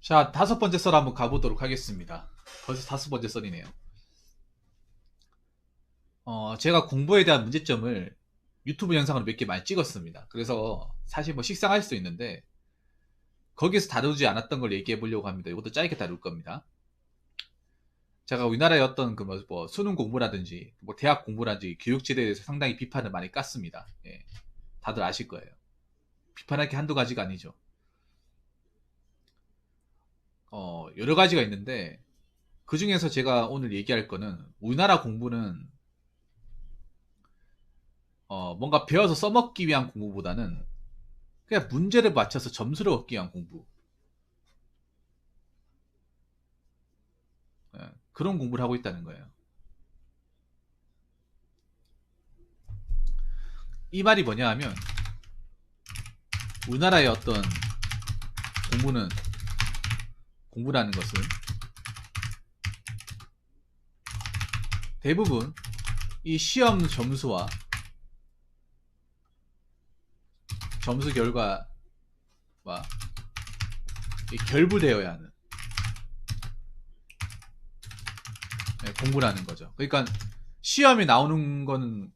자, 다섯 번째 썰 한번 가보도록 하겠습니다. 벌써 다섯 번째 썰이네요. 제가 공부에 대한 문제점을 유튜브 영상으로 몇 개 많이 찍었습니다. 그래서 사실 뭐 식상할 수도 있는데 거기서 다루지 않았던 걸 얘기해 보려고 합니다. 이것도 짧게 다룰 겁니다. 제가 우리나라의 어떤 뭐 수능 공부라든지 뭐 대학 공부라든지 교육제도에 대해서 상당히 비판을 많이 깠습니다. 예, 다들 아실 거예요. 비판할 게 한두 가지가 아니죠. 여러 가지가 있는데 그 중에서 제가 오늘 얘기할 거는 우리나라 공부는 뭔가 배워서 써먹기 위한 공부보다는 그냥 문제를 맞춰서 점수를 얻기 위한 공부. 예, 그런 공부를 하고 있다는 거예요. 이 말이 뭐냐 하면 우리나라의 어떤 공부라는 것은 대부분 이 시험 점수와 점수 결과와 결부되어야 하는 공부라는 거죠. 그러니까 시험이 나오는 거는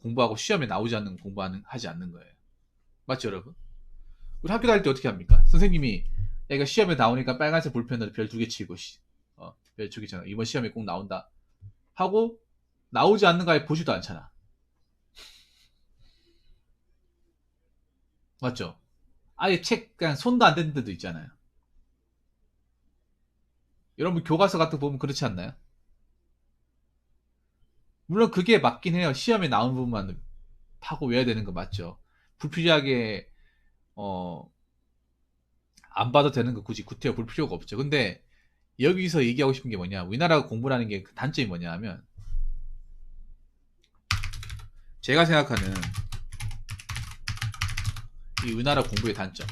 공부하고 시험에 나오지 않는 하지 않는 거예요. 맞죠, 여러분? 우리 학교 다닐 때 어떻게 합니까? 선생님이 야, 이거 시험에 나오니까 빨간색 볼펜으로 별 두 개 치고 별 두 개 잖아. 이번 시험에 꼭 나온다 하고 나오지 않는 거 아예 보지도 않잖아. 맞죠? 아예 책 그냥 손도 안 대는 데도 있잖아요. 여러분 교과서 같은 거 보면 그렇지 않나요? 물론 그게 맞긴 해요. 시험에 나온 부분만 파고 외워야 되는 거 맞죠? 불필요하게 어, 안 봐도 되는 거 굳이 구태여 볼 필요가 없죠. 근데 여기서 얘기하고 싶은 게 뭐냐? 우리나라 공부라는 게 그 단점이 뭐냐 하면 제가 생각하는 이 우리나라 공부의 단점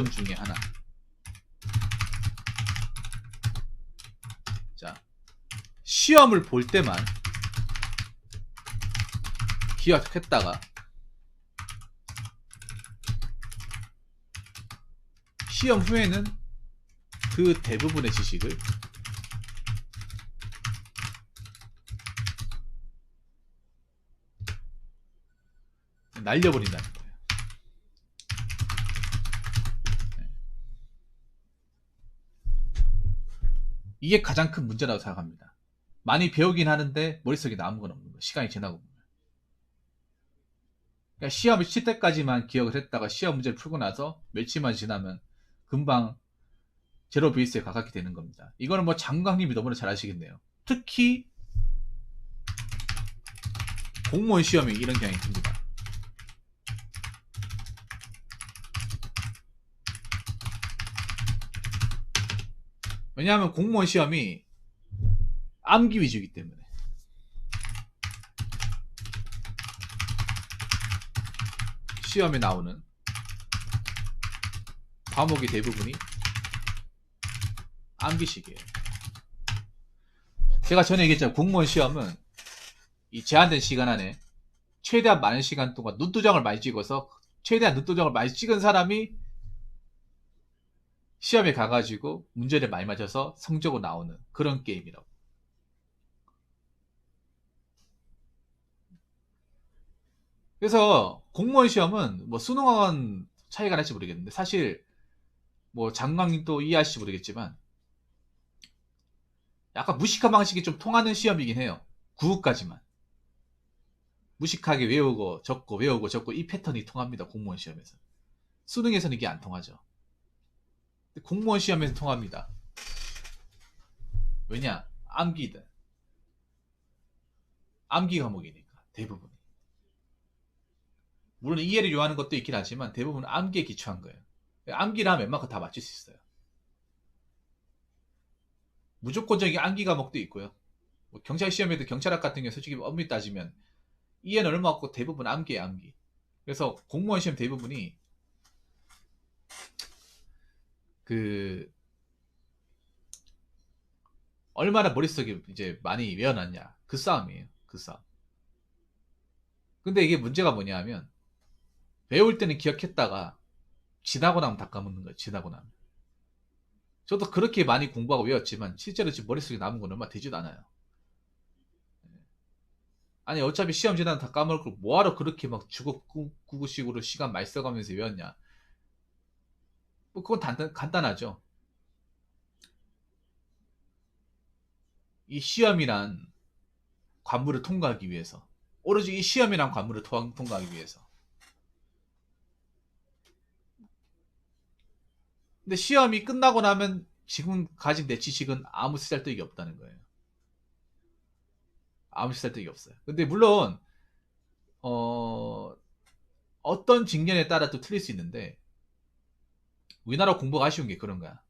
중에 하나. 자, 시험을 볼 때만 기억했다가 시험 후에는 그 대부분의 지식을 날려버린다는 거예요. 이게 가장 큰 문제라고 생각합니다. 많이 배우긴 하는데 머릿속에 남은 건 없는 거예요. 시간이 지나고 보면. 그러니까 시험을 칠 때까지만 기억을 했다가 시험 문제를 풀고 나서 며칠만 지나면 금방 제로 베이스에 가깝게 되는 겁니다. 이거는 뭐 장관님이 너무나 잘 아시겠네요. 특히 공무원 시험에 이런 경향이 듭니다. 왜냐하면 공무원 시험이 암기 위주이기 때문에 시험에 나오는 과목의 대부분이 암기식이에요. 제가 전에 얘기했잖아요. 공무원 시험은 이 제한된 시간 안에 최대한 많은 시간 동안 눈도장을 많이 찍어서 최대한 눈도장을 많이 찍은 사람이 시험에 가가지고 문제를 많이 맞춰서 성적으로 나오는 그런 게임이라고. 그래서 공무원 시험은 뭐 수능학원 차이가 날지 모르겠는데 사실 뭐 장강님도 이해하실지 모르겠지만 약간 무식한 방식이 좀 통하는 시험이긴 해요. 9급까지만. 무식하게 외우고 적고 외우고 적고 이 패턴이 통합니다. 공무원 시험에서. 수능에서는 이게 안 통하죠. 공무원 시험에서 통합니다. 왜냐? 암기든. 암기 과목이니까 대부분. 물론 이해를 요하는 것도 있긴 하지만 대부분 암기에 기초한 거예요. 암기를 하면 웬만큼 다 맞출 수 있어요. 무조건적인 암기 과목도 있고요. 뭐 경찰 시험에도 경찰학 같은 경우 솔직히 엄밀히 따지면 이해는 얼마 없고 대부분 암기에 암기. 그래서 공무원 시험 대부분이 그 얼마나 머릿속에 이제 많이 외워놨냐 그 싸움이에요. 그 싸움. 근데 이게 문제가 뭐냐 하면 배울 때는 기억했다가 지나고 나면 다 까먹는 거예요. 지나고 나면. 저도 그렇게 많이 공부하고 외웠지만 실제로 지금 머릿속에 남은 건 얼마 되지도 않아요. 아니 어차피 시험 지나면 다 까먹을 걸 뭐하러 그렇게 막 주걱구구식으로 시간 많이 써가면서 외웠냐. 뭐 그건 간단하죠. 이 시험이란 관문을 통과하기 위해서, 오로지 이 시험이란 관문을 통과하기 위해서. 근데 시험이 끝나고 나면 지금 가진 내 지식은 아무 쓰잘데기 없다는 거예요. 아무 쓰잘데기 없어요. 근데 물론 어떤 직면에 따라 또 틀릴 수 있는데, 우리나라 공부가 아쉬운 게 그런 거야.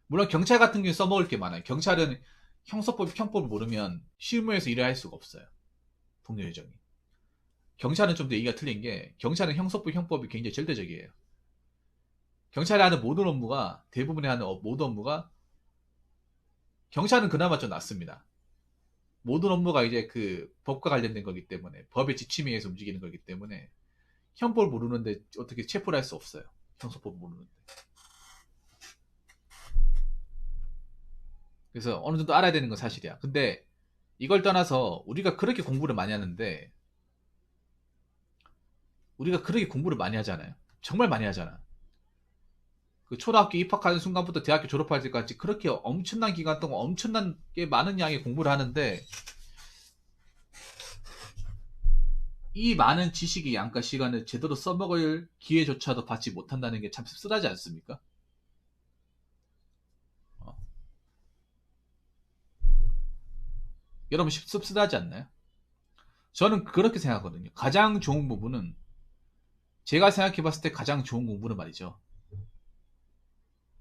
물론 경찰 같은 경우에 써먹을 게 많아요. 경찰은 형사법, 형법을 모르면 실무에서 일을 할 수가 없어요. 동료 요정이. 경찰은 좀 더 얘기가 틀린 게, 경찰은 형사법, 형법이 굉장히 절대적이에요. 경찰이 하는 모든 업무가, 대부분의 하는 모든 업무가, 경찰은 그나마 좀 낫습니다. 모든 업무가 이제 그 법과 관련된 거기 때문에, 법의 지침에 의해서 움직이는 거기 때문에 형법을 모르는데 어떻게 체포를 할 수 없어요. 형사법 모르는데. 그래서 어느 정도 알아야 되는 건 사실이야. 근데 이걸 떠나서 우리가 그렇게 공부를 많이 하는데, 우리가 그렇게 공부를 많이 하잖아요. 정말 많이 하잖아. 그 초등학교 입학하는 순간부터 대학교 졸업할 때까지 그렇게 엄청난 기간 동안 엄청나게 많은 양의 공부를 하는데, 이 많은 지식의 양과 시간을 제대로 써먹을 기회조차도 받지 못한다는 게 참 씁쓸하지 않습니까? 어. 여러분 씁쓸하지 않나요? 저는 그렇게 생각하거든요. 가장 좋은 부분은, 제가 생각해 봤을 때 가장 좋은 공부는 말이죠,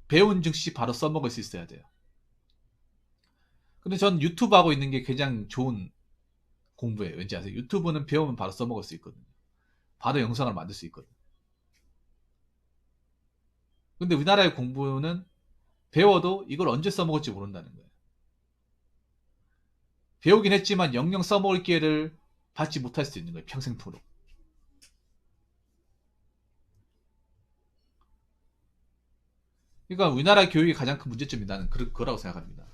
배운 즉시 바로 써먹을 수 있어야 돼요. 근데 전 유튜브 하고 있는 게 가장 좋은 공부예요. 왠지 아세요? 유튜브는 배우면 바로 써먹을 수 있거든요. 바로 영상을 만들 수 있거든요. 근데 우리나라의 공부는 배워도 이걸 언제 써먹을지 모른다는 거예요. 배우긴 했지만 영영 써먹을 기회를 받지 못할 수도 있는 거예요. 평생토록. 그러니까 우리나라 교육의 가장 큰 문제점이 나는 그거라고 생각합니다.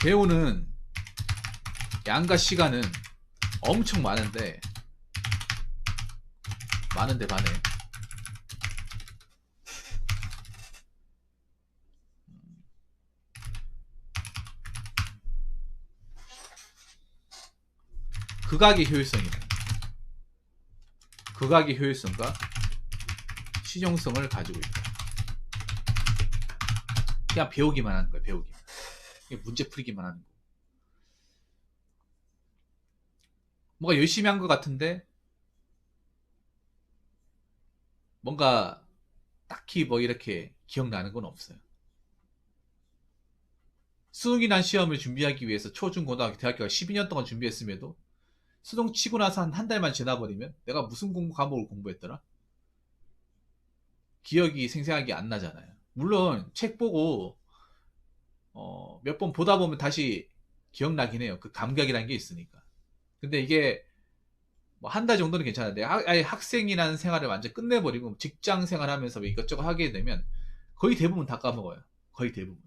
배우는 양과 시간은 엄청 많은데 반해 극악의 효율성이다. 극악의 효율성과 실용성을 가지고 있다. 그냥 배우기만 하는 거야. 배우기만. 문제 풀기만 하는 거. 뭔가 열심히 한 것 같은데 뭔가 딱히 뭐 이렇게 기억나는 건 없어요. 수능이란 시험을 준비하기 위해서 초중 고등학교 대학교가 12년 동안 준비했음에도 수능 치고 나서 한 달만 지나버리면 내가 무슨 과목을 공부했더라? 기억이 생생하게 안 나잖아요. 물론 책 보고 몇 번 보다 보면 다시 기억나긴 해요. 그 감각이라는 게 있으니까. 근데 이게 뭐 한 달 정도는 괜찮은데, 아예 학생이라는 생활을 완전 끝내버리고 직장 생활하면서 뭐 이것저것 하게 되면 거의 대부분 다 까먹어요. 거의 대부분.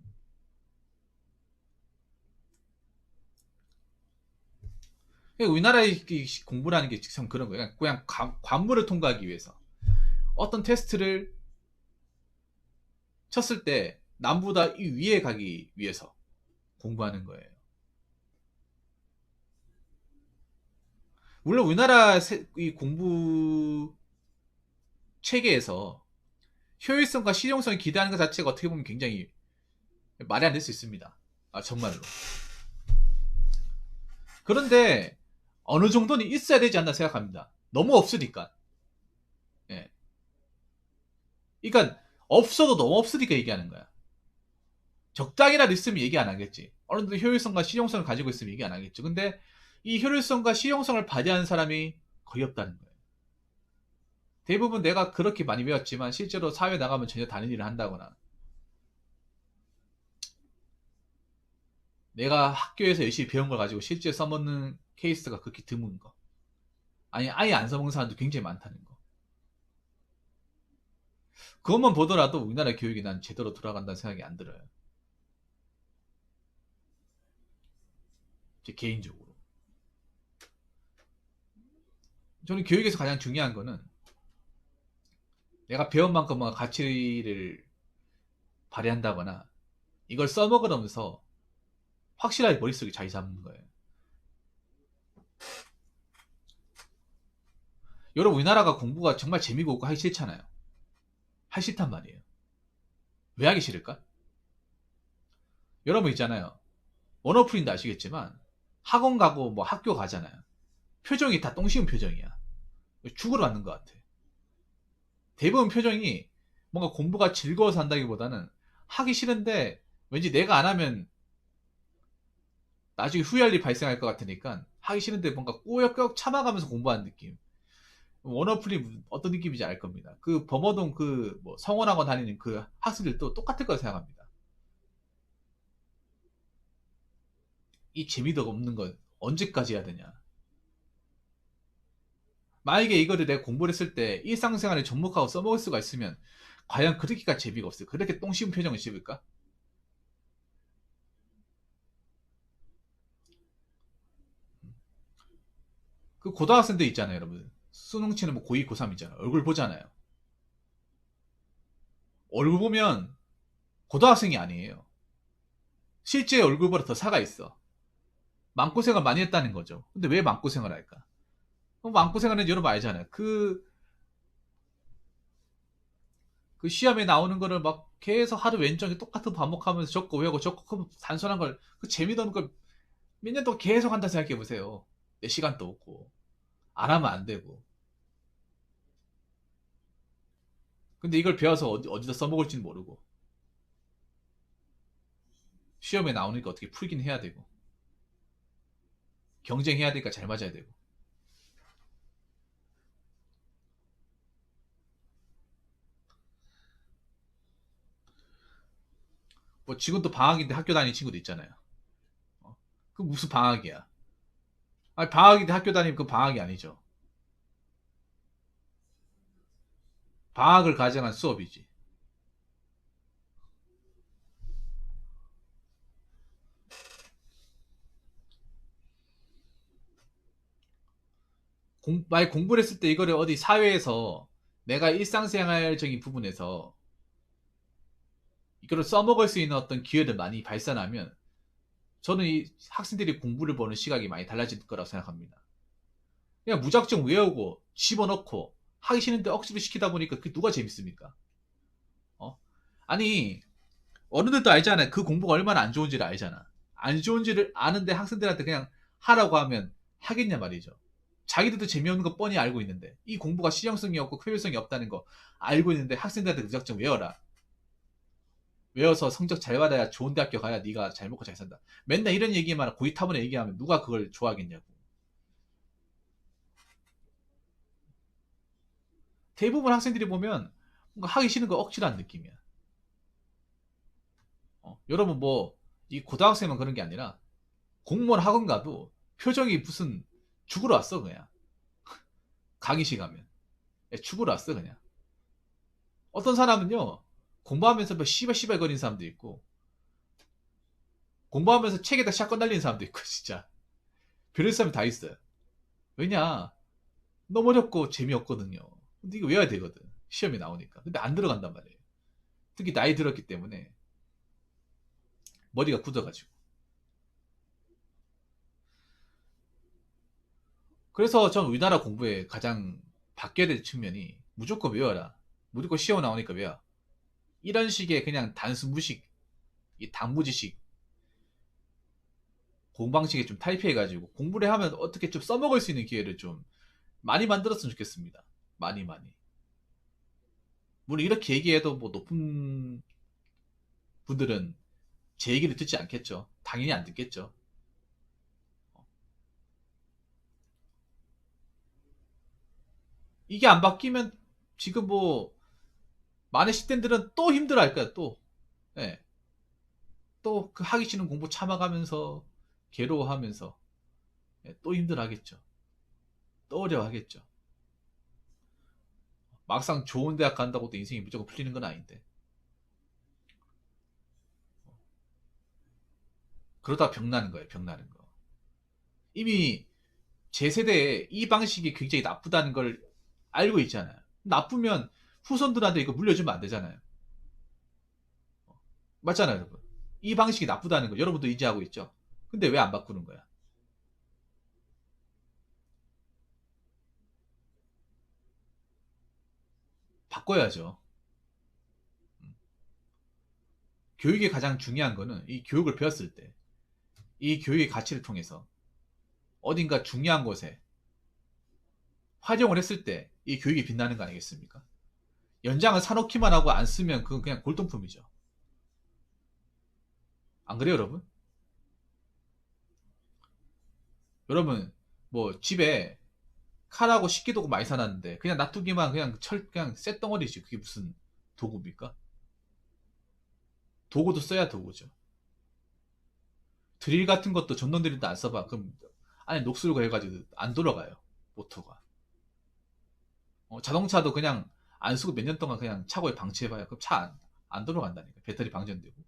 우리나라의 공부라는 게 참 그런 거예요. 그냥 관문을 통과하기 위해서 어떤 테스트를 쳤을 때 남보다 이 위에 가기 위해서 공부하는 거예요. 물론 우리나라 이 공부 체계에서 효율성과 실용성을 기대하는 것 자체가 어떻게 보면 굉장히 말이 안 될 수 있습니다. 아, 정말로. 그런데 어느 정도는 있어야 되지 않나 생각합니다. 너무 없으니까. 예. 그러니까 없어도 너무 없으니까 얘기하는 거야. 적당히라도 있으면 얘기 안 하겠지. 어느 정도 효율성과 실용성을 가지고 있으면 얘기 안 하겠죠. 근데 이 효율성과 실용성을 발휘하는 사람이 거의 없다는 거예요. 대부분 내가 그렇게 많이 배웠지만 실제로 사회 나가면 전혀 다른 일을 한다거나, 내가 학교에서 열심히 배운 걸 가지고 실제 써먹는 케이스가 그렇게 드문 거. 아니, 아예 안 써먹는 사람도 굉장히 많다는 거. 그것만 보더라도 우리나라 교육이 난 제대로 돌아간다는 생각이 안 들어요. 제 개인적으로. 저는 교육에서 가장 중요한 거는 내가 배운 만큼만 가치를 발휘한다거나 이걸 써먹으면서 확실하게 머릿속에 자리 잡는 거예요. 여러분, 우리나라가 공부가 정말 재미가 없고 하기 싫잖아요. 하기 싫단 말이에요. 왜 하기 싫을까? 여러분 있잖아요. 언어풀이인데 아시겠지만 학원 가고 뭐 학교 가잖아요. 표정이 다 똥쉬운 표정이야. 죽으러 맞는 것 같아. 대부분 표정이 뭔가 공부가 즐거워서 한다기보다는 하기 싫은데 왠지 내가 안 하면 나중에 후회할 일이 발생할 것 같으니까 하기 싫은데 뭔가 꾸역꾸역 참아가면서 공부하는 느낌. 원어플이 어떤 느낌인지 알 겁니다. 그 범어동 그 뭐 성원학원 다니는 그 학생들도 똑같을 거라 생각합니다. 이 재미도 없는 건 언제까지 해야 되냐. 만약에 이거를 내가 공부를 했을 때 일상생활에 접목하고 써먹을 수가 있으면 과연 그렇게까지 재미가 없어요. 그렇게 똥 씌운 표정을 씌울까? 그 고등학생들 있잖아요, 여러분. 수능 치는 뭐 고2, 고3 있잖아요. 얼굴 보잖아요. 얼굴 보면 고등학생이 아니에요. 실제 얼굴보다 더 사가 있어. 마음고생을 많이 했다는 거죠. 근데 왜 마음고생을 할까? 마음고생하는 여러분 알잖아요. 그 시험에 나오는 거를 막 계속 하루 왼쪽에 똑같은 반복하면서 적고 외우고 적고 단순한 걸, 그 재미도 없는 걸 몇 년 동안 계속 한다 생각해 보세요. 내 시간도 없고. 안 하면 안 되고. 근데 이걸 배워서 어디다 써먹을지는 모르고. 시험에 나오니까 어떻게 풀긴 해야 되고. 경쟁해야 되니까 잘 맞아야 되고. 뭐 지금도 방학인데 학교 다니는 친구도 있잖아요. 그 무슨 방학이야? 아니, 방학인데 학교 다니면 그 방학이 아니죠. 방학을 가정한 수업이지. 만약 공부를 했을 때 이거를 어디 사회에서 내가 일상생활적인 부분에서 이거를 써먹을 수 있는 어떤 기회를 많이 발산하면 저는 이 학생들이 공부를 보는 시각이 많이 달라질 거라고 생각합니다. 그냥 무작정 외우고 집어넣고 하기 싫은데 억지로 시키다 보니까 그게 누가 재밌습니까? 어? 아니, 어른들도 알잖아요. 그 공부가 얼마나 안 좋은지를 알잖아. 안 좋은지를 아는데 학생들한테 그냥 하라고 하면 하겠냐 말이죠. 자기들도 재미없는 거 뻔히 알고 있는데 이 공부가 실용성이 없고 효율성이 없다는 거 알고 있는데 학생들한테 무작정 외워라. 외워서 성적 잘 받아야 좋은 대학교 가야 네가 잘 먹고 잘 산다. 맨날 이런 얘기만 고이타분에 얘기하면 누가 그걸 좋아하겠냐고. 대부분 학생들이 보면 뭔가 하기 싫은 거 억지로 하는 느낌이야. 여러분 뭐 이 고등학생만 그런 게 아니라 공무원 학원 가도 표정이 무슨 죽으러 왔어 그냥. 강의실 가면 죽으러 왔어 그냥. 어떤 사람은요 공부하면서 뭐 씨발씨발 거리는 사람도 있고 공부하면서 책에다 샷건 날리는 사람도 있고 진짜 별의 사람이 다 있어요. 왜냐, 너무 어렵고 재미없거든요. 근데 이거 외워야 되거든 시험이 나오니까. 근데 안 들어간단 말이에요. 특히 나이 들었기 때문에 머리가 굳어가지고. 그래서 전 우리나라 공부에 가장 바뀌어야 될 측면이 무조건 외워라. 무조건 시험 나오니까 외워. 이런 식의 그냥 단순 무식, 이 단무지식 공방식에 좀 탈피해가지고 공부를 하면 어떻게 좀 써먹을 수 있는 기회를 좀 많이 만들었으면 좋겠습니다. 많이 많이. 물론 이렇게 얘기해도 뭐 높은 분들은 제 얘기를 듣지 않겠죠. 당연히 안 듣겠죠. 이게 안 바뀌면 지금 뭐 많은 10대들은 또 힘들어 할 거야 또. 예. 또 그 하기 싫은 공부 참아가면서 괴로워하면서 또 힘들어하겠죠. 또 어려워하겠죠. 막상 좋은 대학 간다고 또 인생이 무조건 풀리는 건 아닌데. 그러다 병 나는 거예요. 병 나는 거. 이미 제 세대에 이 방식이 굉장히 나쁘다는 걸 알고 있잖아요. 나쁘면 후손들한테 이거 물려주면 안 되잖아요. 맞잖아요, 여러분. 이 방식이 나쁘다는 거 여러분도 인지하고 있죠. 근데 왜 안 바꾸는 거야? 바꿔야죠. 교육이 가장 중요한 거는 이 교육을 배웠을 때, 이 교육의 가치를 통해서 어딘가 중요한 곳에 활용을 했을 때 이 교육이 빛나는 거 아니겠습니까? 연장을 사놓기만 하고 안 쓰면 그건 그냥 골동품이죠. 안 그래요, 여러분? 여러분, 뭐 집에 칼하고 식기도구 많이 사놨는데 그냥 놔두기만 그냥 그냥 쇳덩어리지. 그게 무슨 도구입니까? 도구도 써야 도구죠. 드릴 같은 것도 전동 드릴도 안 써봐. 그럼 안에 녹슬고 해가지고 안 돌아가요. 모터가. 자동차도 그냥 안 쓰고 몇 년 동안 그냥 차고에 방치해봐요. 그럼 차 안 돌아간다니까. 배터리 방전되고.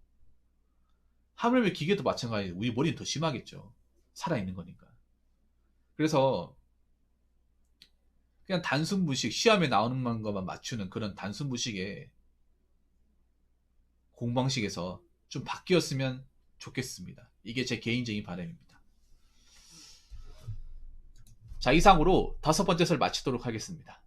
하물며 기계도 마찬가지예요. 우리 머리는 더 심하겠죠. 살아있는 거니까. 그래서 그냥 단순 무식, 시험에 나오는 것만 맞추는 그런 단순 무식의 공방식에서 좀 바뀌었으면 좋겠습니다. 이게 제 개인적인 바람입니다. 자, 이상으로 5번째 설 마치도록 하겠습니다.